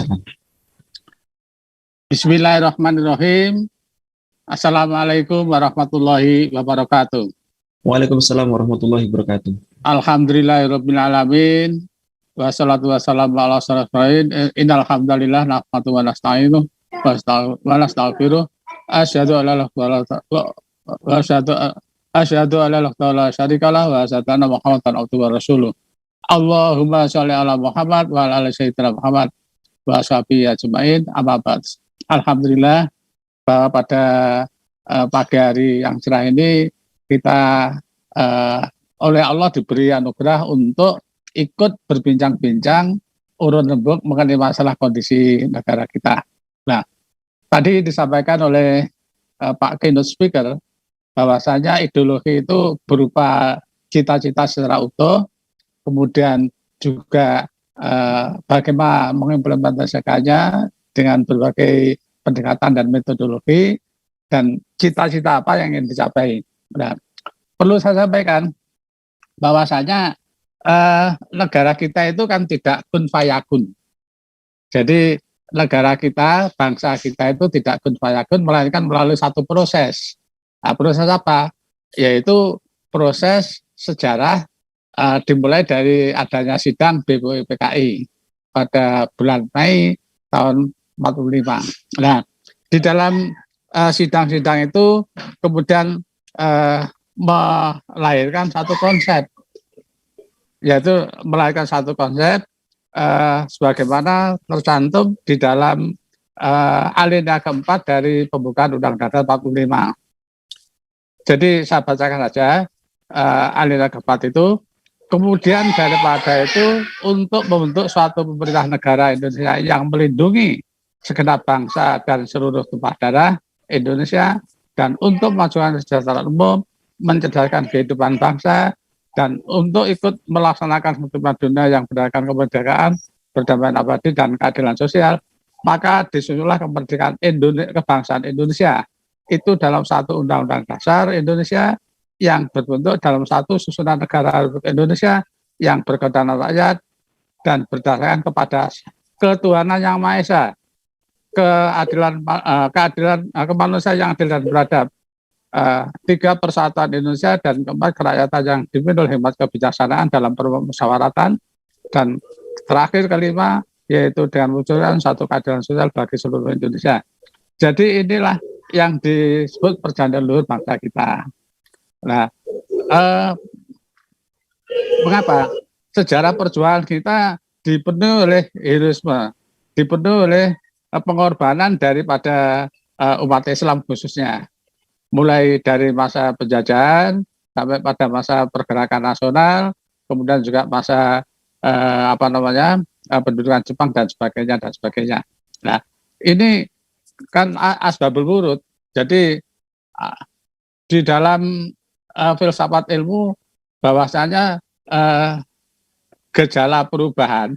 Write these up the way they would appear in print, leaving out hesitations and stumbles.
silakan. Bismillahirrahmanirrahim. Assalamualaikum warahmatullahi wabarakatuh. Waalaikumsalam warahmatullahi wabarakatuh. Alhamdulillahirrahmanirrahim. Wassalatu wassalamu ala asyrofil anbiya'i. Innal hamdalillah nahmaduhu wa nasta'inuhu wa nastaghfiruh. Asyhadu an la ilaha illallah wa syarikalah wa asyhadu anna Muhammadan abduhu wa rasuluh. Allahumma sholli ala Muhammad wa ala ali sayyidina Muhammad wa sahbihi ajmain. Amma ba'd. Alhamdulillah bahwa pada pagi hari yang cerah ini kita oleh Allah diberi anugerah untuk ikut berbincang-bincang urun rembuk mengenai masalah kondisi negara kita. Nah, tadi disampaikan oleh Pak keynote speaker bahwasanya ideologi itu berupa cita-cita secara utuh, kemudian juga bagaimana mengimplementasikannya dengan berbagai pendekatan dan metodologi, dan cita-cita apa yang ingin dicapai. Nah, perlu saya sampaikan bahwasanya negara kita itu kan tidak kun fayakun. Jadi negara kita, bangsa kita itu tidak kun fayakun, melainkan melalui satu proses. Nah, proses apa? Yaitu proses sejarah dimulai dari adanya sidang BPUPKI pada bulan Mei tahun 45. Nah, di dalam sidang-sidang itu kemudian melahirkan satu konsep, yaitu melahirkan satu konsep sebagaimana tercantum di dalam alinea keempat dari pembukaan Undang-Undang 45. Jadi saya bacakan saja alinea keempat itu. Kemudian daripada itu untuk membentuk suatu pemerintah negara Indonesia yang melindungi segenap bangsa dan seluruh tumpah darah Indonesia, dan untuk memajukan kesejahteraan umum, mencerdaskan kehidupan bangsa, dan untuk ikut melaksanakan kehidupan dunia yang berdasarkan kemerdekaan, perdamaian abadi, dan keadilan sosial, maka disusunlah kemerdekaan kebangsaan Indonesia itu dalam satu undang-undang dasar Indonesia yang berbentuk dalam satu susunan negara Republik Indonesia yang berkedaulatan rakyat dan berdasarkan kepada ketuhanan yang Maha Esa, keadilan kemanusiaan yang adil dan beradab, tiga persatuan Indonesia, dan keempat kerakyatan yang dipimpin oleh hikmat kebijaksanaan dalam permusyawaratan, dan terakhir kelima yaitu dengan mewujudkan satu keadilan sosial bagi seluruh Indonesia. Jadi inilah yang disebut perjalanan luhur bangsa kita. Nah, mengapa sejarah perjuangan kita dipenuhi oleh heroisme, dipenuhi oleh pengorbanan daripada umat Islam khususnya, mulai dari masa penjajahan sampai pada masa pergerakan nasional, kemudian juga masa pendudukan Jepang dan sebagainya. Nah, ini kan asbabul wurud. Jadi di dalam filsafat ilmu bahwasanya gejala perubahan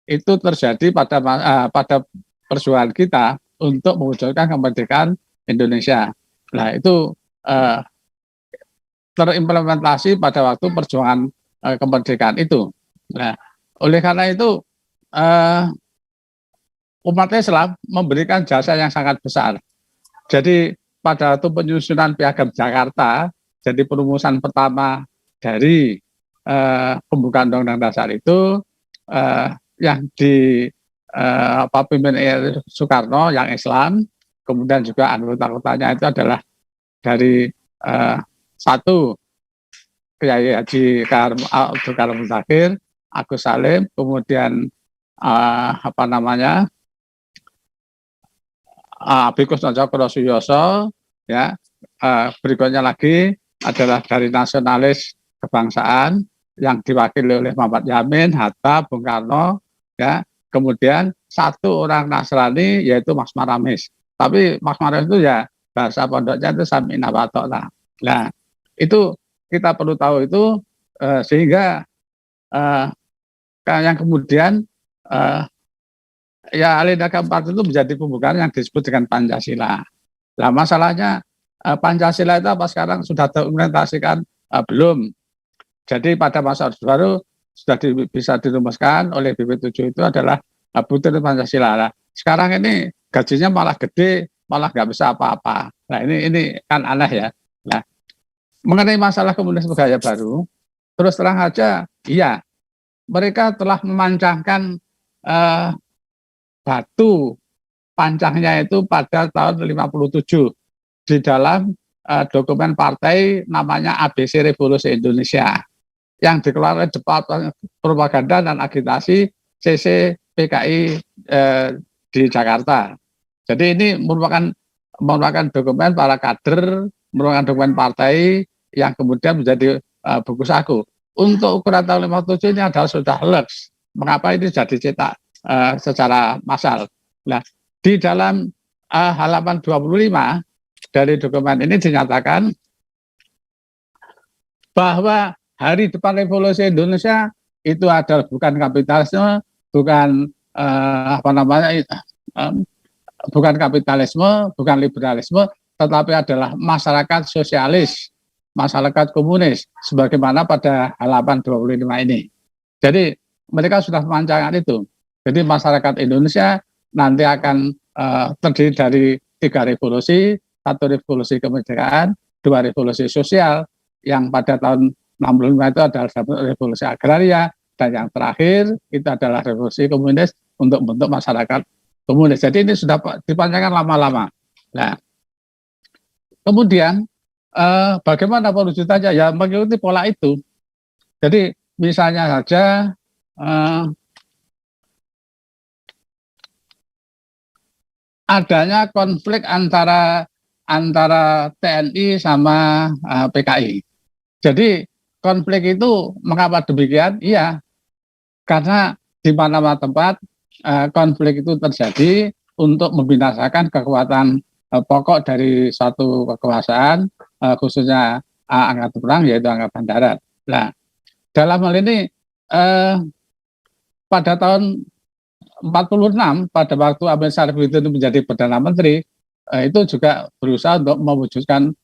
itu terjadi pada perjuangan kita untuk mewujudkan kemerdekaan Indonesia. Nah, itu terimplementasi pada waktu perjuangan kemerdekaan itu. Nah, oleh karena itu umat Islam memberikan jasa yang sangat besar. Jadi pada waktu penyusunan Piagam Jakarta, jadi perumusan pertama dari pembukaan Undang-Undang Dasar itu yang dipimpin Soekarno yang Islam, kemudian juga anggota-anggotanya itu adalah dari satu Kiai Haji Abdul Karim Mutakhir, Agus Salim, kemudian Bikus Cokro Suyoso, ya, berikutnya lagi adalah dari nasionalis kebangsaan yang diwakili oleh Muhammad Yamin, Hatta, Bung Karno, ya. Kemudian satu orang Nasrani yaitu Mas Maramis. Tapi Mas Maramis itu ya bahasa pondoknya itu Samina Watok lah. Nah, itu kita perlu tahu itu sehingga yang kemudian ya alinea keempat itu menjadi pembukaan yang disebut dengan Pancasila. Nah, masalahnya Pancasila itu apa sekarang sudah terimplementasikan? Belum. Jadi pada masa Orde Baru sudah bisa dirumuskan oleh BP7 itu adalah butuh Pancasila. Nah, sekarang ini gajinya malah gede, malah nggak bisa apa-apa. Nah ini kan aneh ya. Nah mengenai masalah komunisme gaya baru, terus terang aja, iya mereka telah memancangkan eh, batu pancangnya itu pada tahun 57 di dalam dokumen partai namanya ABC Revolusi Indonesia yang dikeluarkan oleh Departemen Propaganda dan Agitasi CC PKI di Jakarta. Jadi ini merupakan dokumen para kader, merupakan dokumen partai yang kemudian menjadi buku saku. Untuk ukuran tahun 57 ini adalah sudah leks. Mengapa ini jadi cetak secara massal? Nah, di dalam halaman 25 dari dokumen ini dinyatakan bahwa hari depan revolusi Indonesia itu adalah bukan kapitalisme, bukan bukan kapitalisme, bukan liberalisme, tetapi adalah masyarakat sosialis, masyarakat komunis, sebagaimana pada halaman 25 ini. Jadi mereka sudah memancangkan itu. Jadi masyarakat Indonesia nanti akan terdiri dari 3 revolusi, 1 revolusi kemerdekaan, 2 revolusi sosial, yang pada tahun 65 itu adalah revolusi agraria, dan yang terakhir itu adalah revolusi komunis untuk membentuk masyarakat komunis. Jadi ini sudah dipanjangkan lama-lama. Nah, kemudian bagaimana perwujudannya? Ya mengikuti pola itu. Jadi misalnya saja adanya konflik antara TNI sama PKI. Jadi konflik itu mengapa demikian? Iya, karena di mana-mana tempat konflik itu terjadi untuk membinasakan kekuatan pokok dari suatu kekuasaan, khususnya angkatan perang, yaitu angkatan darat. Nah, dalam hal ini pada tahun 46, pada waktu Ahmad Syarif itu menjadi Perdana Menteri, itu juga berusaha untuk mewujudkan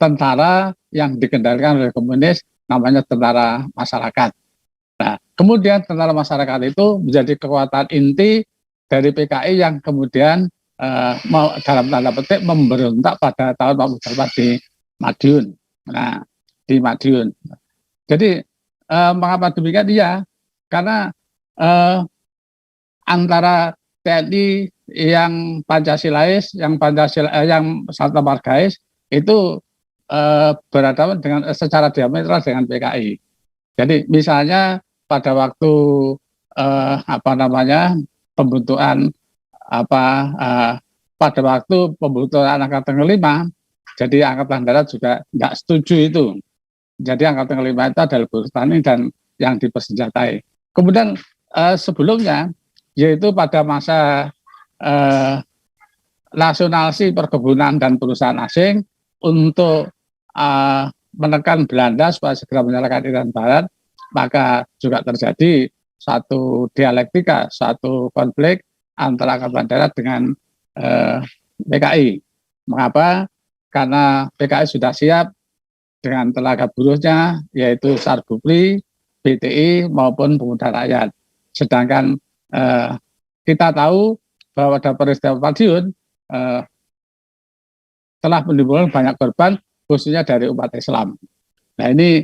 tentara yang dikendalikan oleh komunis, namanya tentara masyarakat. Nah, kemudian tentara masyarakat itu menjadi kekuatan inti dari PKI yang kemudian dalam tanda petik memberontak pada tahun 48 di Madiun. Nah, di Madiun. Jadi mengapa demikian? Iya, karena antara TNI yang Pancasilais, yang Santa Margais itu berhadapan dengan secara diametral dengan PKI. Jadi misalnya pada waktu pembentukan pada waktu pembentukan angkatan kelima, jadi angkatan darat juga nggak setuju itu. Jadi angkatan kelima itu adalah buruh tani dan yang dipersenjatai. Kemudian sebelumnya, yaitu pada masa nasionalisasi perkebunan dan perusahaan asing untuk menekan Belanda supaya segera menyerahkan Irian Barat, maka juga terjadi satu dialektika, satu konflik antara angkatan darat dengan PKI. Mengapa? Karena PKI sudah siap dengan tenaga buruhnya, yaitu Sarbupri, BTI maupun Pemuda Rakyat. Sedangkan kita tahu bahwa pada peristiwa Madiun telah menimbulkan banyak korban, khususnya dari umat Islam. Nah ini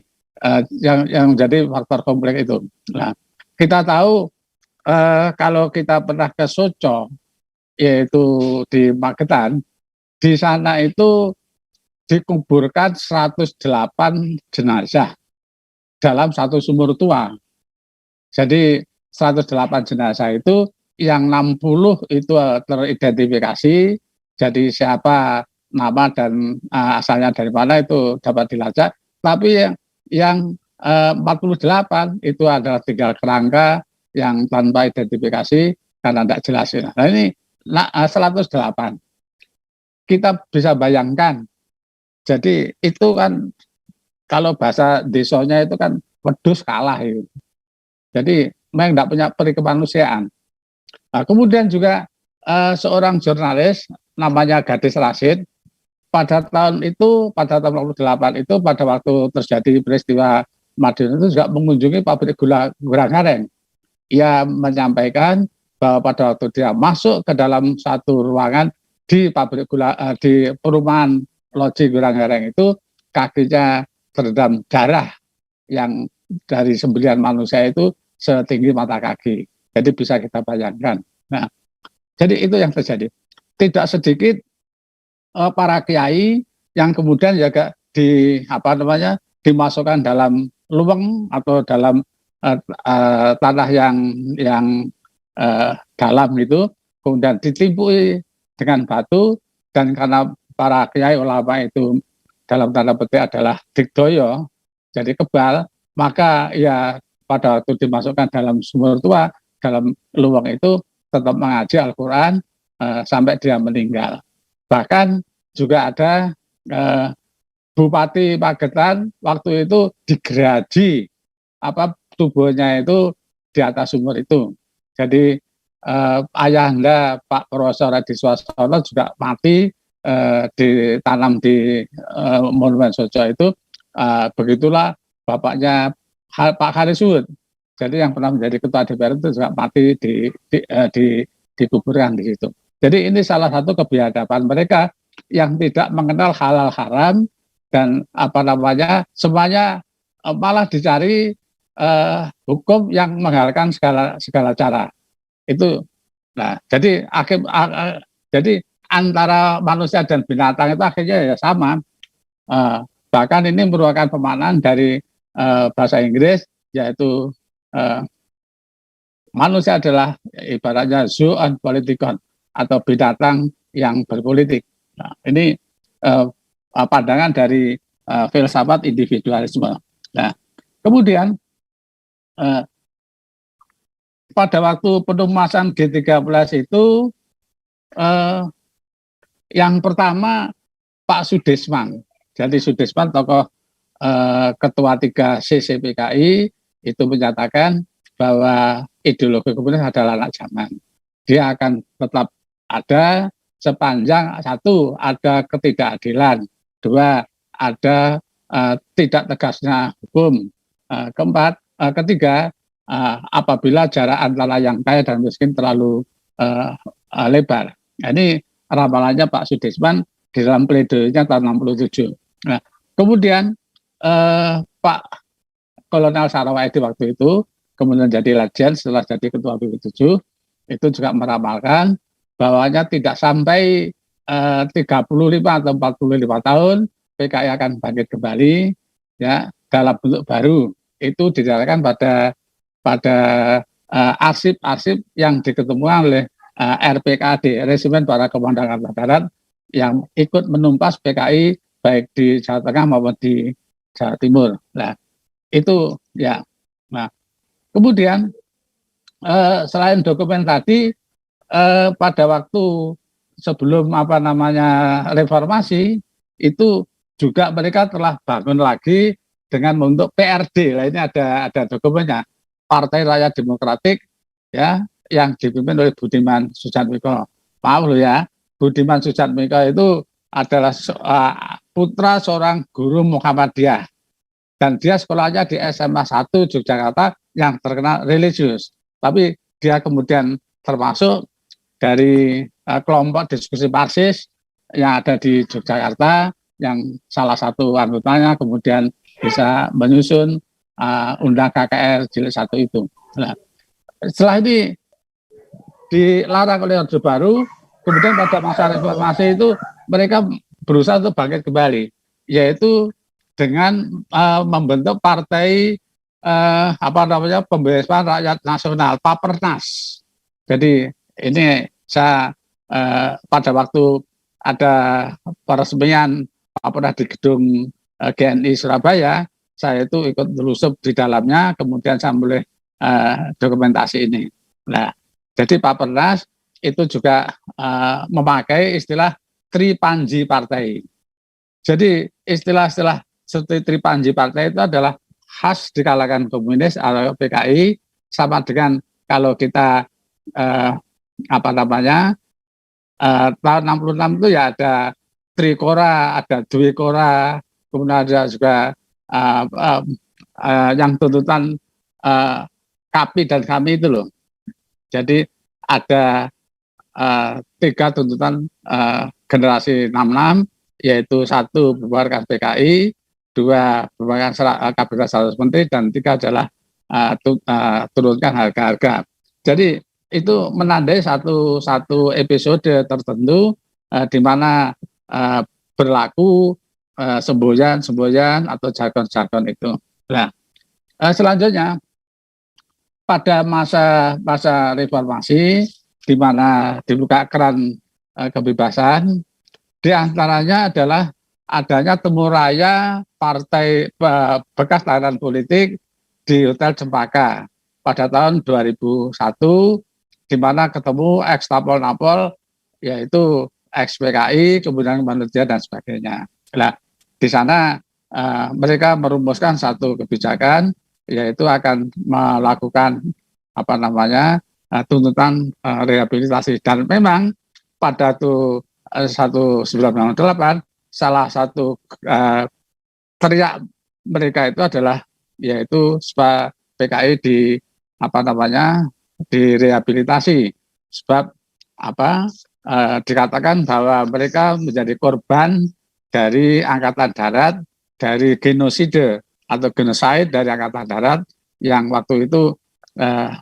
yang menjadi faktor kompleks itu. Nah, kita tahu kalau kita pernah ke Soco, yaitu di Magetan, di sana itu dikuburkan 108 jenazah dalam satu sumur tua. Jadi 108 jenazah itu yang 60 itu teridentifikasi, jadi siapa nama dan asalnya dari mana itu dapat dilacak. Tapi yang 48 itu adalah tinggal kerangka yang tanpa identifikasi karena tidak jelas. Nah ini 108. Kita bisa bayangkan, jadi itu kan kalau bahasa desanya itu kan wedus kalah itu. Jadi memang tidak punya peri kemanusiaan. Nah, kemudian juga seorang jurnalis namanya Gadis Rasid pada tahun 48 itu pada waktu terjadi peristiwa Madiun itu juga mengunjungi pabrik gula Gareng. Ia menyampaikan bahwa pada waktu dia masuk ke dalam satu ruangan di pabrik gula, di perumahan Loji Gurang-Hereng itu, kakinya terendam darah yang dari sembilan manusia itu setinggi mata kaki. Jadi bisa kita bayangkan. Nah, jadi itu yang terjadi. Tidak sedikit para kiai yang kemudian juga dimasukkan dalam lubang atau dalam tanah yang dalam itu, kemudian ditimpui dengan batu, dan karena para kiai ulama itu dalam tanda petik adalah digdoyo, jadi kebal, maka ya pada waktu dimasukkan dalam sumur tua, dalam lubang itu tetap mengaji Al-Quran sampai dia meninggal. Bahkan juga ada Bupati Magetan waktu itu digeraji tubuhnya itu di atas sumur itu. Jadi ayahanda Pak Profesor Edi Swasana juga mati ditanam di Monumen Sojo itu. Begitulah bapaknya Pak Kharisud. Jadi yang pernah menjadi ketua DPR itu juga mati dikuburkan di situ. Jadi ini salah satu kebiadaban mereka yang tidak mengenal halal haram, dan semuanya malah dicari hukum yang menghalalkan segala cara. Itu. Nah, jadi antara manusia dan binatang itu akhirnya ya sama. Bahkan ini merupakan pemaknaan dari bahasa Inggris, yaitu manusia adalah ibaratnya zoo and politikon, atau binatang yang berpolitik. Nah, ini pandangan dari filsafat individualisme. Nah, kemudian pada waktu penumasan G13 itu yang pertama Pak Sudirman. Jadi Sudirman, tokoh ketua 3 CCPKI, itu menyatakan bahwa ideologi komunis adalah anak zaman. Dia akan tetap ada sepanjang satu, ada ketidakadilan, dua, ada tidak tegasnya hukum, ketiga, apabila jarak antara yang kaya dan miskin terlalu lebar. Nah, ini ramalannya Pak Sudirman di dalam pledoinya tahun 67. Nah, kemudian Pak Kolonel Sarawedi waktu itu kemudian jadi legend setelah jadi ketua BP7, itu juga meramalkan bahwanya tidak sampai 35 atau 45 tahun PKI akan bangkit kembali ya dalam bentuk baru. Itu didasarkan pada arsip-arsip yang diketemukan oleh RPKD, Resimen Para Komandan Angkatan Darat, yang ikut menumpas PKI baik di Jawa Tengah maupun di Jawa Timur. Nah, itu ya. Nah, kemudian selain dokumen tadi, pada waktu sebelum reformasi itu juga mereka telah bangun lagi dengan membentuk PRD. Nah, ini ada dokumennya, Partai Rakyat Demokratik ya, yang dipimpin oleh Budiman Sujatmiko. Maaf loh ya, Budiman Sujatmiko itu adalah putra seorang guru Muhammadiyah, dan dia sekolahnya di SMA 1 Yogyakarta yang terkenal religius. Tapi dia kemudian termasuk dari kelompok diskusi Marxis yang ada di Yogyakarta, yang salah satu anggotanya kemudian bisa menyusun undang KKR jilid 1 itu. Nah, setelah ini dilarang oleh Orde Baru, kemudian pada masa reformasi itu mereka berusaha untuk bangkit kembali, yaitu dengan membentuk partai Pembebasan Rakyat Nasional, Papernas. Jadi ini saya pada waktu ada peresmian Papernas di gedung GNI Surabaya, saya itu ikut telusup di dalamnya, kemudian saya mulai dokumentasi ini. Nah, jadi Papernas itu juga memakai istilah Tripanji Partai. Jadi istilah-istilah seperti Tripanji Partai itu adalah khas di kalangan komunis atau PKI, sama dengan kalau kita tahun 66 itu ya ada Trikora, ada Dwikora, kemudian ada juga yang tuntutan KAPI dan kami itu loh. Jadi ada tiga tuntutan generasi 66, yaitu satu bubarkan PKI, dua bubarkan kabinet 100 menteri, dan tiga adalah turunkan harga-harga. Jadi itu menandai satu episode tertentu di mana berlaku semboyan atau jargon-jargon itu. Nah, selanjutnya pada masa reformasi di mana dibuka keran kebebasan, di antaranya adalah adanya temu raya partai bekas tahanan politik di Hotel Cempaka pada tahun 2001, di mana ketemu ex Napol-Napol, yaitu ex PKI, kemudian Manusia dan sebagainya. Nah, di sana mereka merumuskan satu kebijakan, yaitu akan melakukan tuntutan rehabilitasi. Dan memang pada 1998 salah satu teriak mereka itu adalah yaitu supaya PKI direhabilitasi, sebab dikatakan bahwa mereka menjadi korban dari angkatan darat, dari genosida atau genocide dari angkatan darat yang waktu itu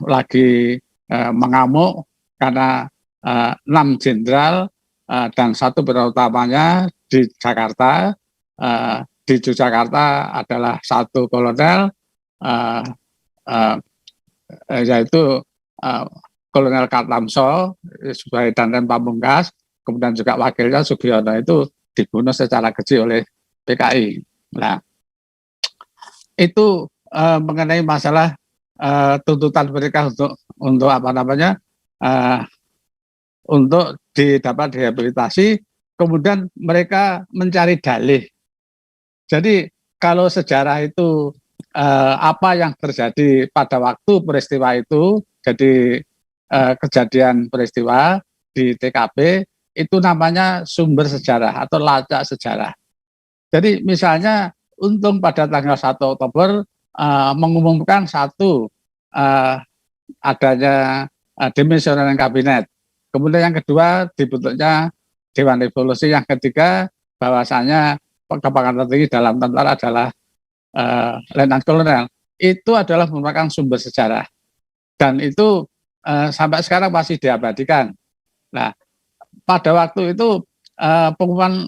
lagi mengamuk karena 6 jenderal dan satu penerus utamanya di Jakarta. Di Yogyakarta adalah satu kolonel, yaitu Kolonel Kartamso sebagai Danjen Pamungkas, kemudian juga wakilnya Sugiono itu dibunuh secara keji oleh PKI. Nah, itu mengenai masalah tuntutan mereka untuk untuk didapat rehabilitasi, kemudian mereka mencari dalih. Jadi kalau sejarah itu apa yang terjadi pada waktu peristiwa itu, jadi kejadian peristiwa di TKP itu namanya sumber sejarah atau lacak sejarah. Jadi misalnya Untung pada tanggal 1 Oktober mengumumkan adanya demisioner kabinet. Kemudian yang kedua dibentuknya Dewan Revolusi. Yang ketiga bahwasanya kepangkatan tertinggi dalam tentara adalah Letnan Kolonel. Itu adalah merupakan sumber sejarah dan itu sampai sekarang masih diabadikan. Nah, pada waktu itu pengumuman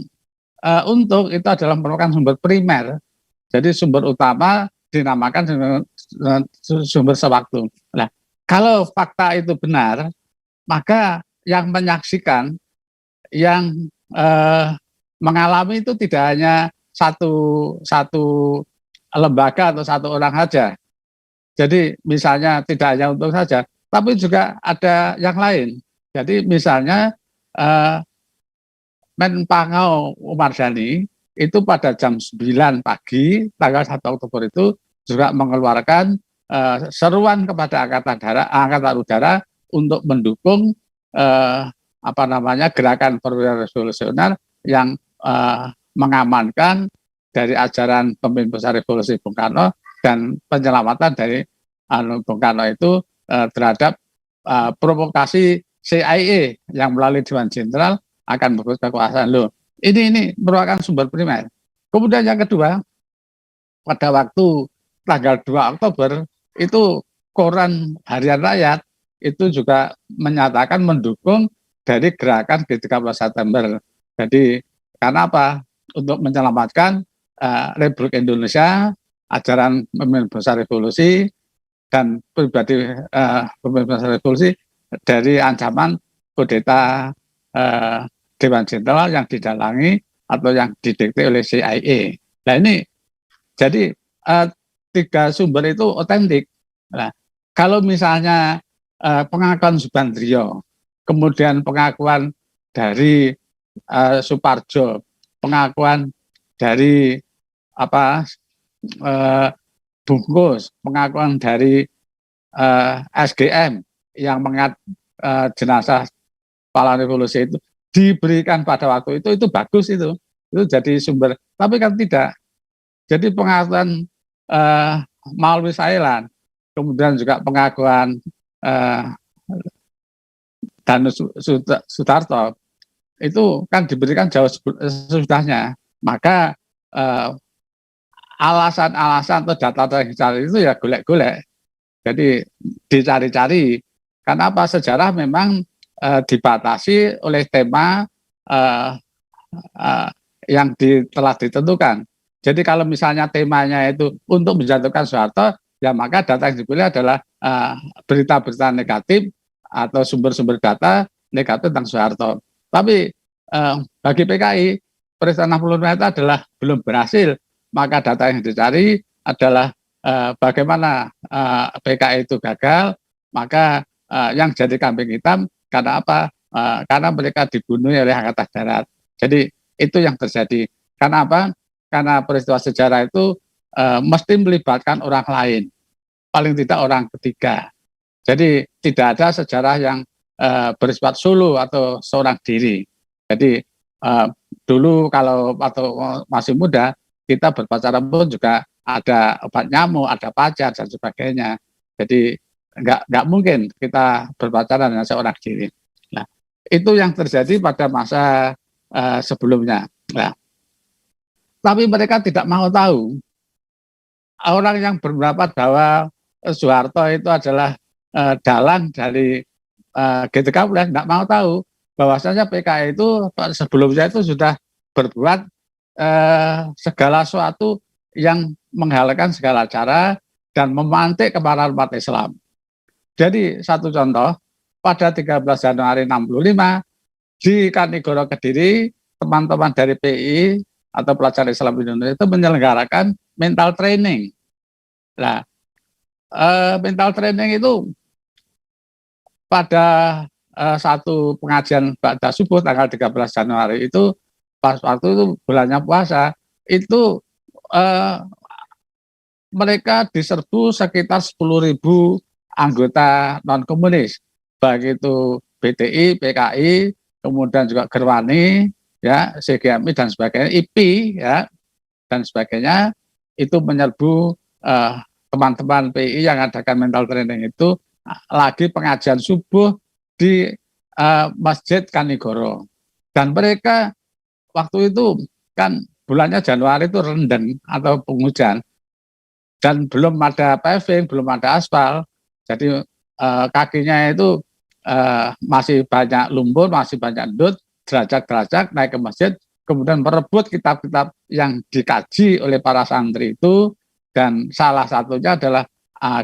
Untung itu adalah merupakan sumber primer, jadi sumber utama dinamakan sumber sewaktu. Nah, kalau fakta itu benar, maka yang menyaksikan, yang mengalami itu tidak hanya satu lembaga atau satu orang saja. Jadi misalnya tidak hanya Untung saja, tapi juga ada yang lain. Jadi misalnya Menpangau Umar Dhani itu pada jam 9 pagi tanggal 1 Oktober itu juga mengeluarkan seruan kepada Angkatan Udara untuk mendukung gerakan perwira revolusioner yang mengamankan dari ajaran pemimpin besar revolusi Bung Karno dan penyelamatan dari Bung Karno itu terhadap provokasi CIA yang melalui Dewan Jenderal akan merebut kekuasaan. Loh, ini merupakan sumber primer. Kemudian yang kedua, pada waktu tanggal 2 Oktober itu koran Harian Rakyat itu juga menyatakan mendukung dari gerakan G30 September. Jadi karena apa? Untuk menyelamatkan Republik Indonesia, ajaran pemimpin besar revolusi dan pribadi pemimpin besar revolusi dari ancaman kudeta Dewan Jenderal yang didalangi atau yang didikte oleh CIA. Nah ini jadi tiga sumber itu otentik. Nah, kalau misalnya pengakuan Subandrio, kemudian pengakuan dari Suparjo, pengakuan dari Bungkus, pengakuan dari SGM yang mengat jenazah pahlawan revolusi itu diberikan pada waktu itu bagus itu jadi sumber. Tapi kan tidak. Jadi pengakuan Maulwi Sailan, kemudian juga pengakuan Sutarto itu kan diberikan jauh sesudahnya. Maka alasan-alasan atau data yang dicari itu ya golek-golek. Jadi dicari-cari. Karena apa? Sejarah memang dibatasi oleh tema yang telah ditentukan. Jadi kalau misalnya temanya itu untuk menjatuhkan Soeharto, ya maka data yang dipilih adalah berita-berita negatif atau sumber-sumber data negatif tentang Soeharto. Tapi bagi PKI, peristiwa 65 itu adalah belum berhasil. Maka data yang dicari adalah bagaimana PKI itu gagal, maka yang jadi kambing hitam karena apa? Karena mereka dibunuh oleh Angkatan Darat. Jadi itu yang terjadi. Karena apa? Karena peristiwa sejarah itu mesti melibatkan orang lain, paling tidak orang ketiga. Jadi tidak ada sejarah yang bersifat solo atau seorang diri. Jadi dulu kalau atau masih muda kita berpacaran pun juga ada obat nyamuk, ada pacar dan sebagainya. Jadi nggak mungkin kita berpacaran dengan seorang diri. Nah, itu yang terjadi pada masa sebelumnya. Nah, tapi mereka tidak mau tahu. Orang yang berpendapat bahwa Soeharto itu adalah dalang dari G30 tidak mau tahu bahwasanya PKI itu sebelumnya itu sudah berbuat segala sesuatu yang menghalalkan segala cara dan memantik kemarahan umat Islam. Jadi satu contoh, pada 13 Januari 65 di Kanigoro Kediri, teman-teman dari PI atau Pelajar Islam Indonesia itu menyelenggarakan mental training. Nah, mental training itu pada satu pengajian Ba'da Subuh tanggal 13 Januari itu pas waktu itu bulannya puasa itu mereka diserbu sekitar 10.000 anggota non komunis, baik itu BTI, PKI, kemudian juga Gerwani, ya, CGMI dan sebagainya, IP, ya, dan sebagainya, itu menyerbu teman-teman PI yang adakan mental training itu lagi pengajian subuh di Masjid Kanigoro. Dan mereka waktu itu kan bulannya Januari itu rendeng atau penghujan dan belum ada paving, belum ada aspal, jadi kakinya itu masih banyak lumpur, masih banyak endut, derajat-derajat naik ke masjid, kemudian merebut kitab-kitab yang dikaji oleh para santri itu, dan salah satunya adalah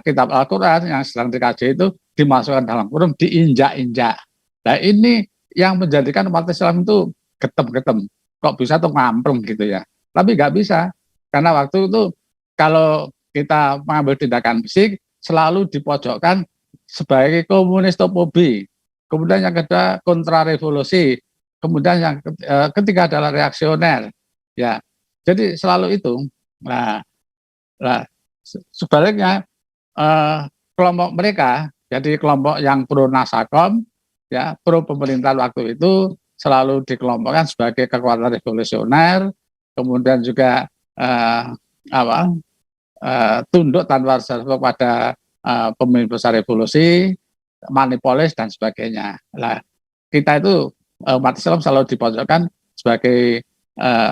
kitab Al-Quran yang sedang dikaji itu dimasukkan dalam kurung, diinjak-injak. Nah ini yang menjadikan umat Islam itu getem-getem. Kok bisa tuh ngampleng gitu ya. Tapi nggak bisa. Karena waktu itu kalau kita mengambil tindakan fisik, selalu dipojokkan sebagai komunistofobi. Kemudian yang kedua kontrarevolusi. Kemudian yang ketiga adalah reaksioner. Ya, jadi selalu itu. Nah sebaliknya kelompok mereka, jadi kelompok yang pro Nasakom, ya, pro pemerintahan waktu itu selalu dikelompokkan sebagai kekuatan revolusioner, kemudian juga tunduk tanpa reserve pada pemimpin besar revolusi, manipolis dan sebagainya. Nah, kita itu umat Islam selalu dipojokkan sebagai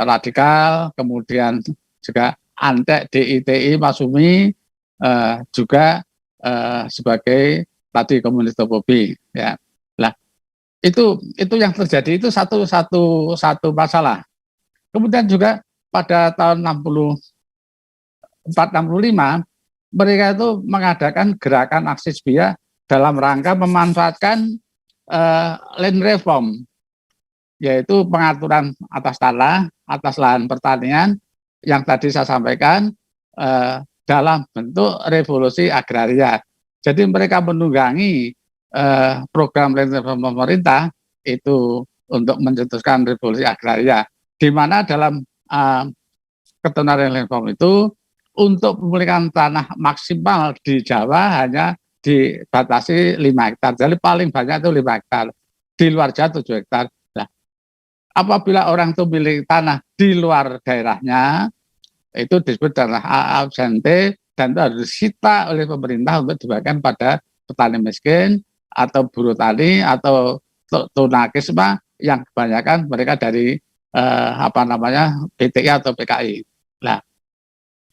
radikal, kemudian juga antek DITI Masumi, juga sebagai tadi komunistofobi, ya. Nah, itu yang terjadi itu satu masalah. Kemudian juga pada tahun 64-65 mereka itu mengadakan gerakan aksi Sbia dalam rangka memanfaatkan land reform, yaitu pengaturan atas tanah, atas lahan pertanian yang tadi saya sampaikan dalam bentuk revolusi agraria. Jadi mereka menunggangi program land reform pemerintah itu untuk mencetuskan revolusi agraria, di mana dalam ketentuan land reform itu untuk pemilikan tanah maksimal di Jawa hanya dibatasi 5 hektar. Jadi paling banyak itu 5 hektar. Di luar Jawa 7 hektar. Nah, apabila orang itu milik tanah di luar daerahnya, itu disebut tanah absente dan itu harus disita oleh pemerintah untuk dibagikan pada petani miskin atau buruh tani atau tunakisma yang kebanyakan mereka dari PTI atau PKI. Nah,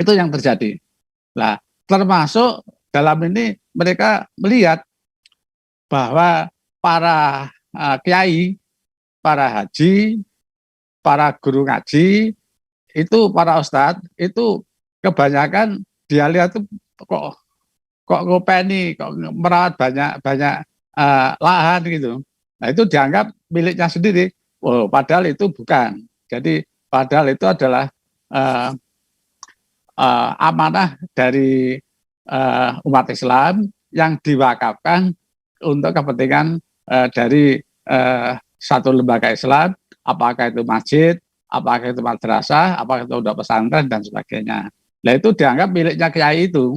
itu yang terjadi. Nah, termasuk dalam ini mereka melihat bahwa para kiai, para haji, para guru ngaji, itu para ustadz itu kebanyakan dia lihat tuh kok ngopeni, kok merawat banyak lahan gitu. Nah, itu dianggap miliknya sendiri. Oh, padahal itu bukan. Jadi padahal itu adalah amanah dari umat Islam yang diwakafkan untuk kepentingan dari satu lembaga Islam, apakah itu masjid, apakah itu madrasah, apakah itu pondok pesantren dan sebagainya. Nah, itu dianggap miliknya kiai itu.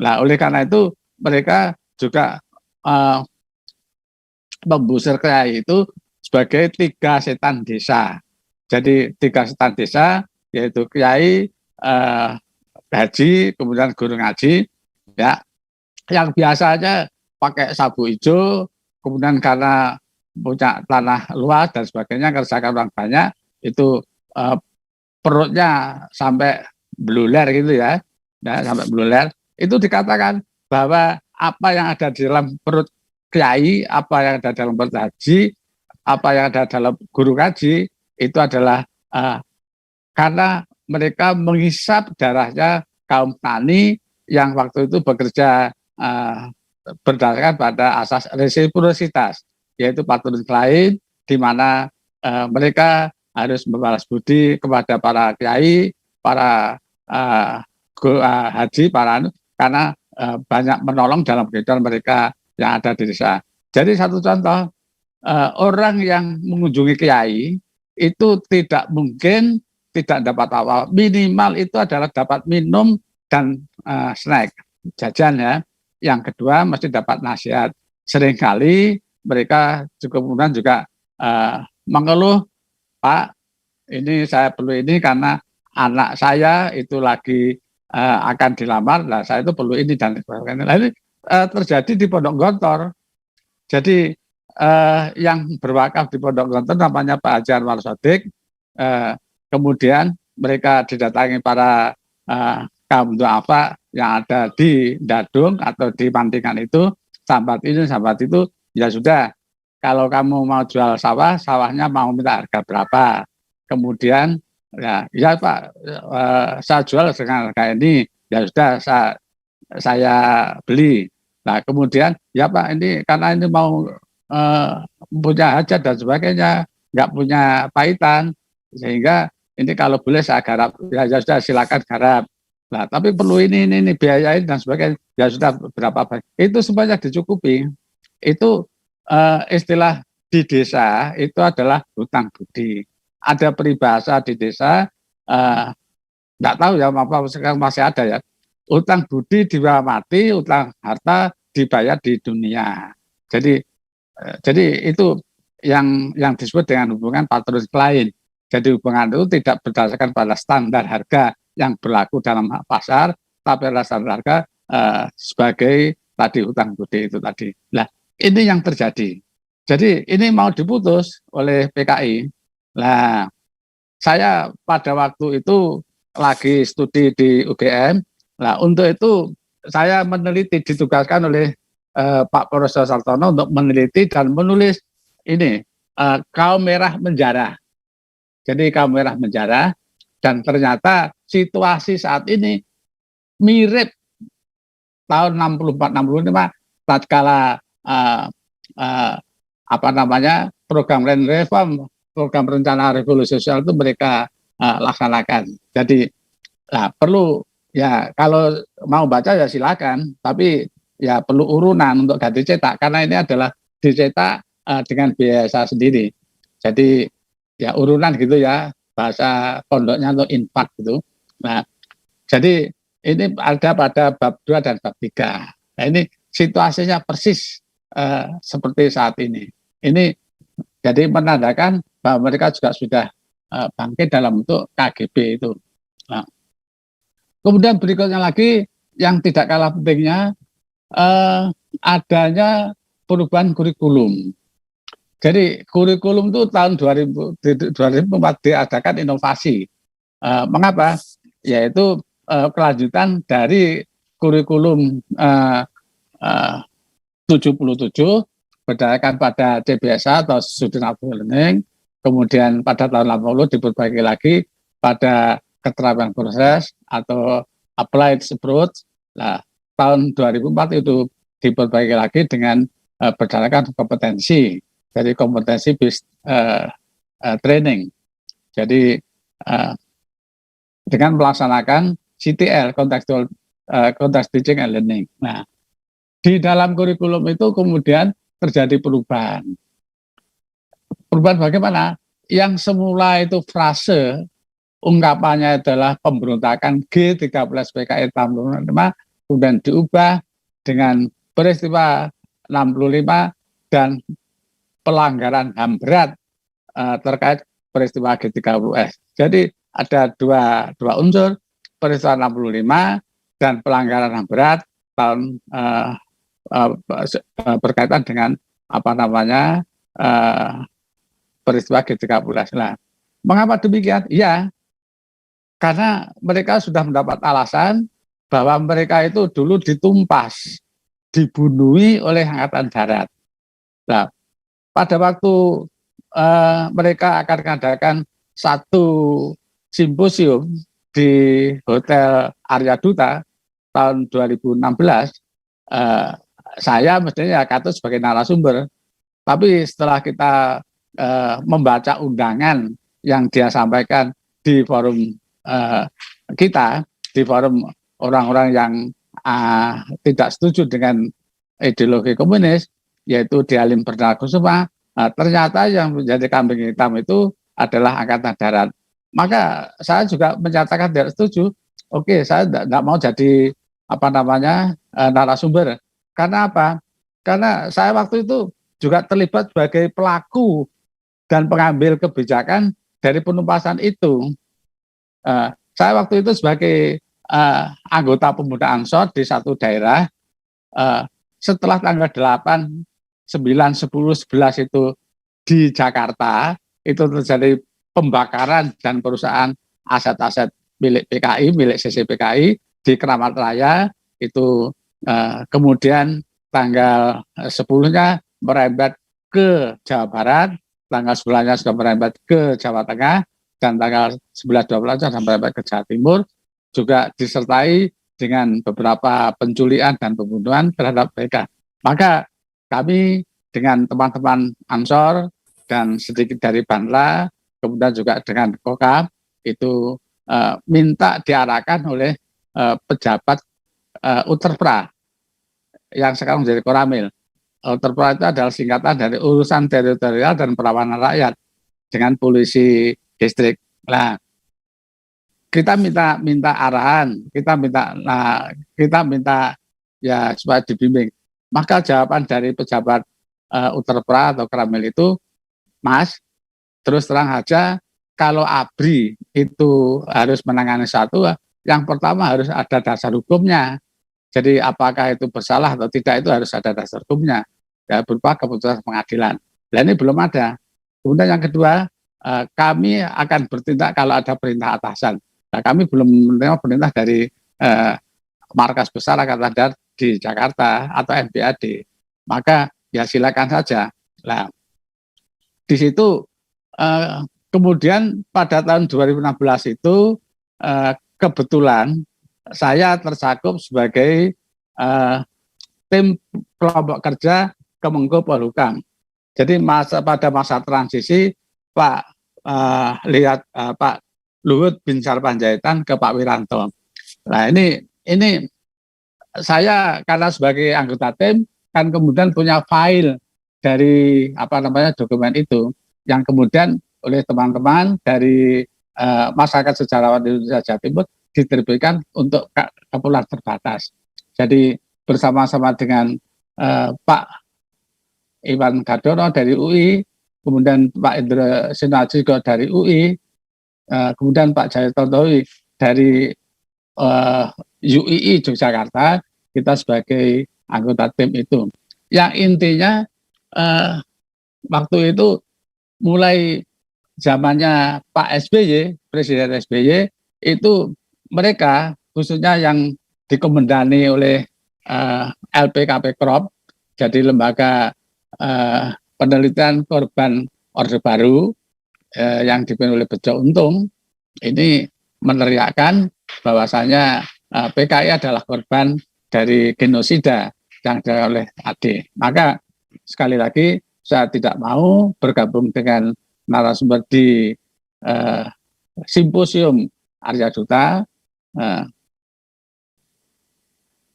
Nah, oleh karena itu mereka juga membusir kiai itu sebagai 3 setan desa. Jadi 3 setan desa yaitu kiai, haji, kemudian guru ngaji, ya, yang biasanya pakai sabu hijau, kemudian karena punya tanah luas dan sebagainya, kerjakan orang banyak, itu perutnya sampai beluler gitu ya, sampai beluler. Itu dikatakan bahwa apa yang ada di dalam perut kiai, apa yang ada dalam perut haji, apa yang ada dalam guru ngaji, itu adalah karena mereka menghisap darahnya kaum tani yang waktu itu bekerja berdasarkan pada asas resiprositas, yaitu patrun lain, di mana mereka harus membalas budi kepada para kiai, para haji, karena banyak menolong dalam kehidupan mereka yang ada di desa. Jadi satu contoh, orang yang mengunjungi kiai itu tidak mungkin tidak dapat apa, minimal itu adalah dapat minum dan snack, jajan ya. Yang kedua mesti dapat nasihat. Seringkali mereka kemudian juga mengeluh, Pak, ini saya perlu ini karena anak saya itu lagi akan dilamar, nah saya itu perlu ini dan sebagainya. Nah, ini terjadi di Pondok Gontor. Jadi yang berwakaf di Pondok Gontor namanya Pak Haji Anwar Sodik. Kemudian mereka didatangi para kaum duafa yang ada di Dadung atau di Mantingan itu, sambat ini, sambat itu, ya sudah, kalau kamu mau jual sawah, sawahnya mau minta harga berapa. Kemudian, ya Pak, saya jual dengan harga ini, ya sudah, saya beli. Nah, kemudian, ya Pak, ini karena ini mau punya hajat dan sebagainya, nggak punya pahitan, sehingga ini kalau boleh saya garap, ya sudah silakan garap. Nah, tapi perlu ini biayain dan sebagainya, ya sudah berapa banyak. Itu semuanya dicukupi. Itu istilah di desa itu adalah hutang budi. Ada peribahasa di desa, nggak tahu ya apa sekarang masih ada ya. Hutang budi dibawa mati, hutang harta dibayar di dunia. Jadi itu yang disebut dengan hubungan patron klien. Jadi hubungan itu tidak berdasarkan pada standar harga yang berlaku dalam pasar, tapi adalah standar harga sebagai tadi hutang budi itu tadi. Nah, ini yang terjadi. Jadi ini mau diputus oleh PKI. Nah, saya pada waktu itu lagi studi di UGM. Nah, untuk itu saya meneliti, ditugaskan oleh Pak Profesor Sartono untuk meneliti dan menulis ini kaum merah menjarah. Jadi kaum merah menjarah, dan ternyata situasi saat ini mirip tahun 64-65 tatkala program land reform, program rencana revolusi sosial itu mereka laksanakan. Jadi perlu ya, kalau mau baca ya silakan, tapi ya perlu urunan untuk ganti cetak karena ini adalah dicetak dengan biaya saya sendiri. Jadi ya urunan gitu ya, bahasa pondoknya atau infak gitu. Nah, jadi ini ada pada bab 2 dan bab 3. Nah, ini situasinya persis seperti saat ini. Ini jadi menandakan bahwa mereka juga sudah bangkit dalam bentuk KGB itu. Nah, kemudian berikutnya lagi yang tidak kalah pentingnya adanya perubahan kurikulum. Jadi kurikulum itu tahun 2004 diadakan inovasi. Mengapa? Yaitu kelanjutan dari kurikulum 77 berdasarkan pada CBSA atau Student Approval Learning. Kemudian pada tahun 80 diperbaiki lagi pada keterampilan proses atau applied approach. Nah, tahun 2004 itu diperbaiki lagi dengan berdasarkan kompetensi. Jadi kompetensi based training. Jadi dengan melaksanakan CTL, contextual context teaching and learning. Nah, di dalam kurikulum itu kemudian terjadi perubahan. Perubahan bagaimana? Yang semula itu frase ungkapannya adalah pemberontakan G13 PKI tahun 65, kemudian diubah dengan peristiwa 65 dan pelanggaran HAM berat terkait peristiwa G30S. Jadi ada dua unsur, peristiwa 65 dan pelanggaran HAM berat tahun berkaitan dengan peristiwa G30. Nah, mengapa demikian? Ya, karena mereka sudah mendapat alasan bahwa mereka itu dulu ditumpas, dibunuhi oleh Angkatan Darat. Nah, pada waktu mereka akan mengadakan satu simposium di Hotel Arya Duta tahun 2016, saya mestinya Kato sebagai narasumber, tapi setelah kita membaca undangan yang dia sampaikan di forum kita, di forum orang-orang yang tidak setuju dengan ideologi komunis, yaitu di Halim Perdana Kusuma, ternyata yang menjadi kambing hitam itu adalah Angkatan Darat. Maka saya juga menyatakan tidak setuju. Oke, saya tidak mau jadi narasumber. Karena apa? Karena saya waktu itu juga terlibat sebagai pelaku dan pengambil kebijakan dari penumpasan itu. Saya waktu itu sebagai anggota pemuda Ansor di satu daerah, setelah tanggal 8, 9, 10, 11 itu di Jakarta, itu terjadi pembakaran dan perusahaan aset-aset milik PKI, milik CCPKI di Keramat Raya, itu kemudian tanggal 10-nya merembet ke Jawa Barat, tanggal 11-nya sudah merembet ke Jawa Tengah, dan tanggal 11-12 sudah merembet ke Jawa Timur, juga disertai dengan beberapa penculikan dan pembunuhan terhadap mereka. Maka kami dengan teman-teman Ansor dan sedikit dari Banla, kemudian juga dengan Kokam, itu minta diarahkan oleh pejabat Uterpra yang sekarang menjadi Koramil. Uterpra itu adalah singkatan dari urusan teritorial dan perlawanan rakyat dengan polisi distrik. Nah, kita minta arahan, kita minta ya supaya dibimbing. Maka jawaban dari pejabat Uterpra atau Koramil itu, Mas, terus terang aja, kalau ABRI itu harus menangani satu, yang pertama harus ada dasar hukumnya. Jadi apakah itu bersalah atau tidak itu harus ada dasar hukumnya, ya, berupa keputusan pengadilan. Nah, ini belum ada. Kemudian yang kedua, kami akan bertindak kalau ada perintah atasan. Nah, kami belum menerima perintah dari markas besar Angkatan Darat di Jakarta atau MBAD. Maka ya silakan saja. Nah, di situ kemudian pada tahun 2016 itu kebetulan saya tercakup sebagai tim kelompok kerja Kemenko Polhukam. Jadi pada masa transisi Pak Luhut Binsar Panjaitan ke Pak Wiranto. Nah, ini saya karena sebagai anggota tim kan kemudian punya file dari dokumen itu yang kemudian oleh teman-teman dari masyarakat sejarawan Indonesia Jawa Timur diterbitkan untuk keperluan terbatas. Jadi bersama-sama dengan Pak Iwan Gadono dari UI, kemudian Pak Indra Sinaji dari UI, kemudian Pak Jaya Tontowi dari UII Yogyakarta, kita sebagai anggota tim itu. Yang intinya waktu itu mulai zamannya Pak SBY, Presiden SBY, itu mereka khususnya yang dikomandani oleh LPKP Crop, jadi lembaga penelitian korban Orde Baru yang dipimpin oleh Bejo Untung, ini meneriakkan bahwasanya PKI adalah korban dari genosida yang dilakukan oleh AD. Maka sekali lagi saya tidak mau bergabung dengan narasumber di simposium Arya Duta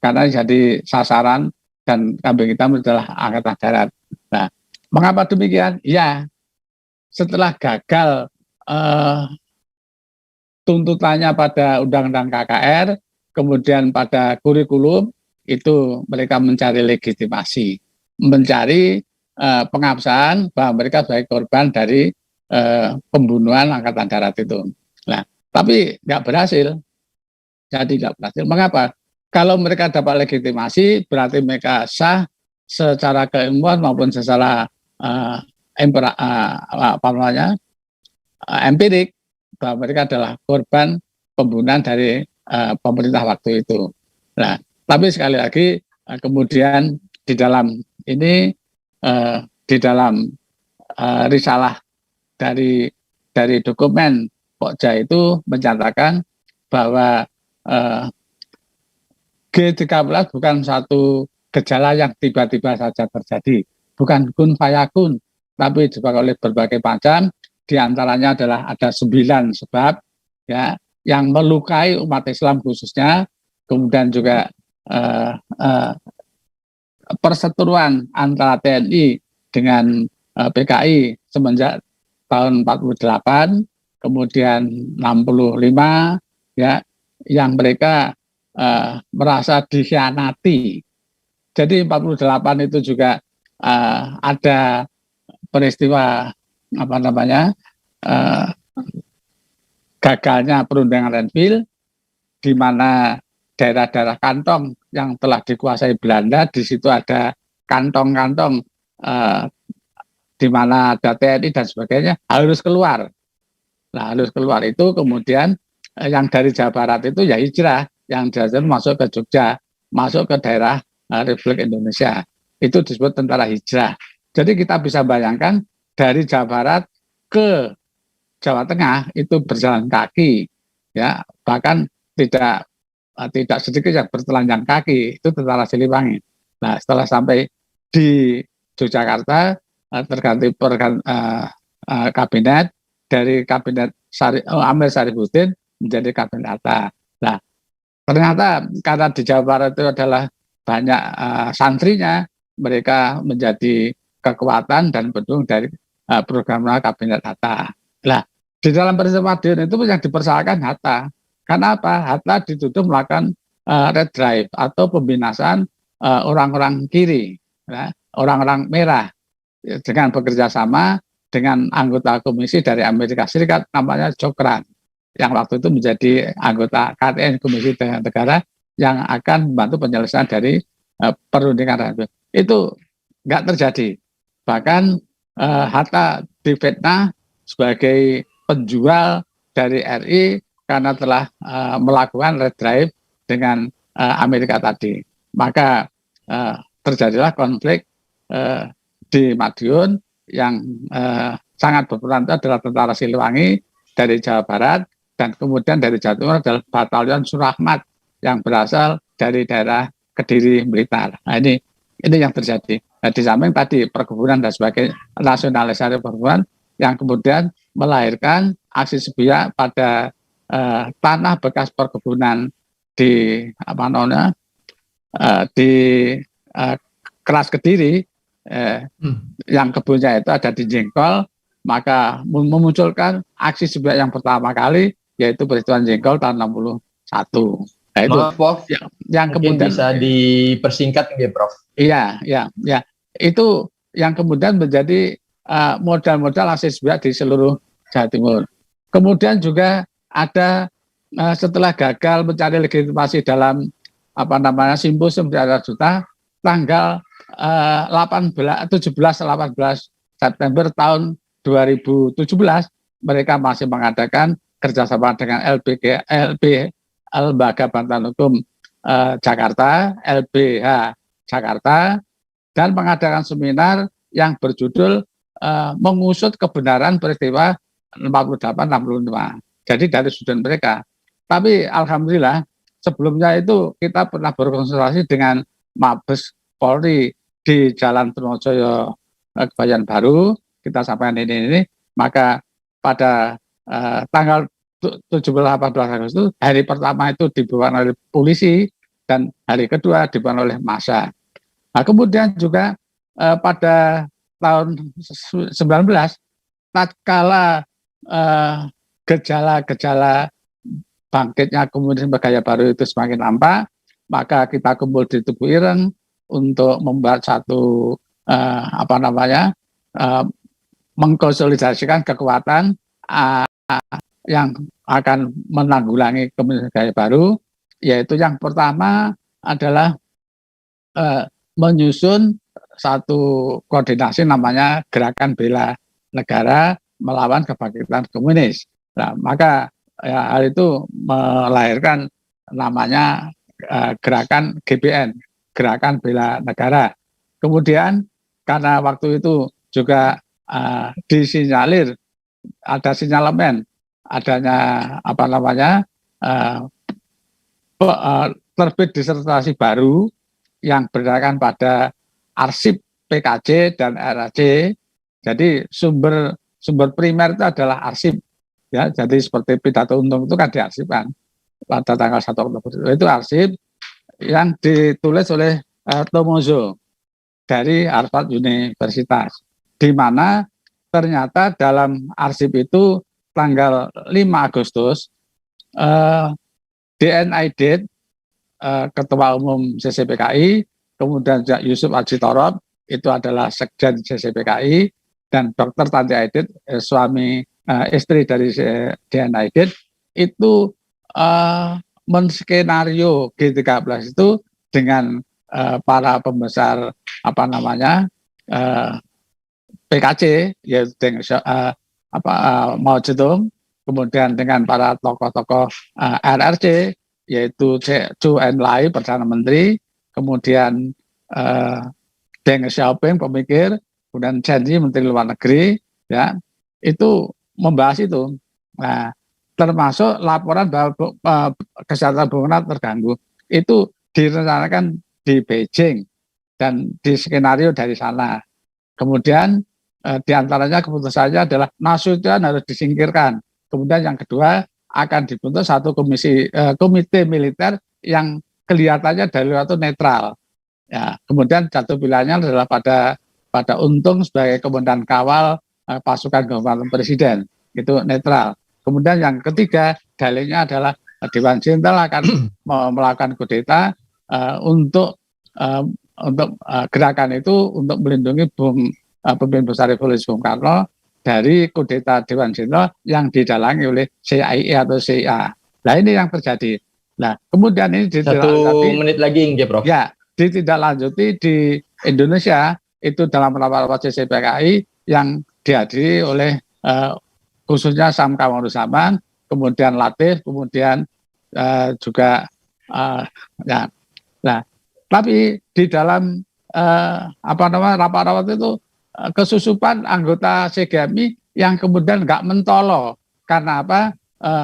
karena jadi sasaran dan kambing hitam adalah Angkatan Darat. Nah, mengapa demikian? Ya, setelah gagal tuntutannya pada Undang-Undang KKR, kemudian pada kurikulum, itu mereka mencari legitimasi, mencari pengabsahan bahwa mereka sebagai korban dari pembunuhan Angkatan Darat itu. Nah, tapi nggak berhasil. Jadi nggak berhasil. Mengapa? Kalau mereka dapat legitimasi, berarti mereka sah secara keilmuan maupun secara empirik bahwa mereka adalah korban pembunuhan dari pemerintah waktu itu. Nah, tapi sekali lagi kemudian di dalam ini di dalam risalah dari dokumen Pokja itu menyatakan bahwa G13 bukan satu gejala yang tiba-tiba saja terjadi, bukan kun fayakun, tapi disebabkan oleh berbagai macam, diantaranya adalah ada 9 sebab ya yang melukai umat Islam khususnya, kemudian juga perseteruan antara TNI dengan PKI semenjak tahun 48, kemudian 65 ya, yang mereka merasa dikhianati. Jadi 48 itu juga ada peristiwa gagalnya perundingan Renville, di mana daerah-daerah kantong yang telah dikuasai Belanda, di situ ada kantong-kantong di mana ada TNI dan sebagainya, harus keluar. Nah, harus keluar itu kemudian yang dari Jawa Barat itu ya hijrah, yang jalan masuk ke Jogja, masuk ke daerah Republik Indonesia. Itu disebut tentara hijrah. Jadi kita bisa bayangkan dari Jawa Barat ke Jawa Tengah itu berjalan kaki, ya, bahkan tidak sedikit yang bertelanjang kaki, itu tentara Siliwangi. Nah, setelah sampai di Yogyakarta terganti kabinet, dari kabinet Amir Sarifuddin menjadi kabinet Hatta. Nah, ternyata karena di Jawa Barat itu adalah banyak santrinya, mereka menjadi kekuatan dan pendukung dari program kabinet Hatta. Nah, di dalam peristiwa Madiun itu yang dipersoalkan Hatta. Karena apa? Hatta dituduh melakukan red drive atau pembinasan orang-orang kiri, ya, orang-orang merah, dengan bekerja sama dengan anggota komisi dari Amerika Serikat namanya Cokran, yang waktu itu menjadi anggota KTN, Komisi Negara, yang akan membantu penyelesaian dari perundingan itu nggak terjadi. Bahkan Hatta difitnah sebagai penjual dari RI karena telah melakukan red drive dengan Amerika tadi. Maka terjadilah konflik di Madiun yang sangat berperan adalah tentara Siliwangi dari Jawa Barat, dan kemudian dari Jawa Timur adalah Batalion Surahmat yang berasal dari daerah Kediri Blitar. Nah, ini yang terjadi. Nah, di samping tadi perkebunan dan sebagainya, nasionalisasi perkebunan yang kemudian melahirkan aksi sepihak pada tanah bekas perkebunan di di Keras Kediri, yang kebunnya itu ada di Jengkol, maka memunculkan aksi sepihak yang pertama kali, yaitu peristiwa Jengkol tahun 61. Nah, itu Maaf, Prof. Yang kemudian bisa dipersingkat nggih, Prof? Iya. Itu yang kemudian menjadi modal-modal aksi sepihak di seluruh Jawa Timur. Kemudian juga ada setelah gagal mencari legitimasi dalam simposium di Arya Duta, tanggal 17-18 September tahun 2017 mereka masih mengadakan kerjasama dengan Lembaga Bantuan Hukum Jakarta, LBH Jakarta, dan mengadakan seminar yang berjudul mengusut kebenaran peristiwa 48-65. Jadi dari sudut mereka. Tapi alhamdulillah sebelumnya itu kita pernah berkonsultasi dengan Mabes Polri di Jalan Trunojoyo Kebayoran Baru. Kita sampaikan ini. Maka pada tanggal 17-18 Agustus, hari pertama itu dibawa oleh polisi dan hari kedua dibawa oleh massa. Nah, kemudian juga pada tahun 19, tatkala gejala-gejala bangkitnya komunisme gaya baru itu semakin nampak, maka kita kumpul di Tugu Ireng untuk membuat satu mengkonsolidasikan kekuatan yang akan menanggulangi komunisme gaya baru, yaitu yang pertama adalah menyusun satu koordinasi namanya Gerakan Bela Negara Melawan Kebangkitan Komunis. Nah, maka hal itu melahirkan namanya Gerakan GBN, Gerakan Bela Negara. Kemudian karena waktu itu juga disinyalir ada sinyalemen adanya terbit disertasi baru yang berdasarkan pada arsip PKJ dan RAJ. Jadi sumber primer itu adalah arsip, ya. Jadi seperti pidato Untung itu kan diarsipkan pada tanggal 1 Oktober itu arsip yang ditulis oleh Tomozo dari Harvard Universitas, di mana ternyata dalam arsip itu tanggal 5 Agustus DNID Ketua Umum CCPKI, kemudian Yusuf Haji Thorob itu adalah Sekjen CCPKI, dan Dr. Tanti Aidit suami istri dari DNID itu menskenario G13 itu dengan para pembesar PKC yaitu Mao Zedong, kemudian dengan para tokoh-tokoh RRC yaitu Zhou Enlai Perdana Menteri, kemudian Deng Xiaoping pemikir, kemudian Chen Yi Menteri Luar Negeri, ya, itu membahas itu. Nah, termasuk laporan bahwa kesehatan bencana terganggu itu direncanakan di Beijing dan di skenario dari sana. Kemudian diantaranya keputusannya adalah Nasution harus disingkirkan. Kemudian yang kedua akan dibentuk satu komite militer yang kelihatannya dari waktu netral. Ya, kemudian jatuh pilihannya adalah pada Untung sebagai komandan kawal pasukan gabungan presiden, itu netral. Kemudian yang ketiga dalilnya adalah Dewan Jenderal akan melakukan kudeta untuk gerakan itu untuk melindungi pemimpin besar revolusi Bung Karno dari kudeta Dewan Jenderal yang didalangi oleh CIA atau CIA. Nah, ini yang terjadi. Nah, kemudian ini ditindaklanjuti. 1 menit lagi, Prof. Ya, ditindaklanjuti di Indonesia itu dalam rapat CCPKI yang dihadiri oleh khususnya Sam Kamaruzzaman, kemudian Latif, kemudian juga ya. Nah, tapi di dalam rapat-rapat itu kesusupan anggota CGMI yang kemudian nggak mentolo. Karena apa?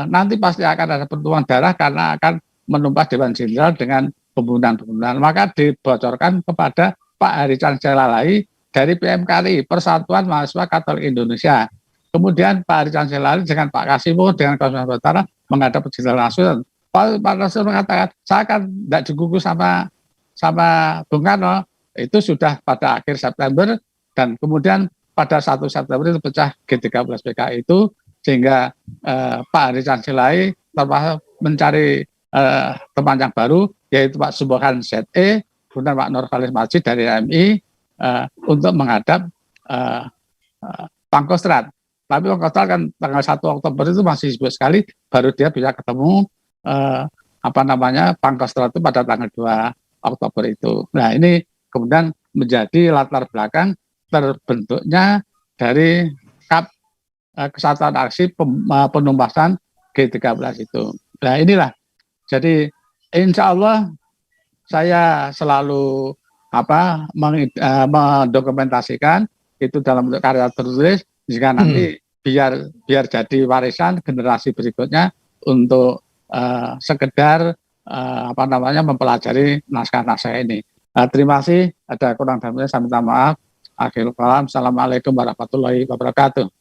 Nanti pasti akan ada pertumpahan darah karena akan menumpah Dewan Jenderal dengan pembunuhan-pembunuhan. Maka dibocorkan kepada Pak Haritsan Selalai dari PMKRI, Persatuan Mahasiswa Katolik Indonesia. Kemudian Pak Haritsan Selalai dengan Pak Kasimo dengan Kawasan Utara menghadap Jenderal Nasution. Pak Nasution mengatakan, saya akan tidak digugus sama Bung Karno. Itu sudah pada akhir September. Dan kemudian pada 1 September itu pecah G13 PKI itu, sehingga Pak Haritsan Selalai terpaksa mencari teman yang baru, yaitu Pak Subhan ZE, kemudian Pak Nurkhalis Majid dari MI untuk menghadap Pangkostrat. Tapi Pangkostrat kan tanggal 1 Oktober itu masih sibuk sekali, baru dia bisa ketemu Pangkostrat itu pada tanggal 2 Oktober itu. Nah, ini kemudian menjadi latar belakang terbentuknya dari Kap Kesatuan Aksi Penumpasan G13 itu. Nah inilah, jadi insya Allah saya selalu mendokumentasikan itu dalam bentuk karya tertulis, jika nanti biar jadi warisan generasi berikutnya untuk sekedar mempelajari naskah-naskah ini. Terima kasih. Ada kurang dan lebihnya saya minta maaf. Akhirul kalam. Assalamualaikum warahmatullahi wabarakatuh.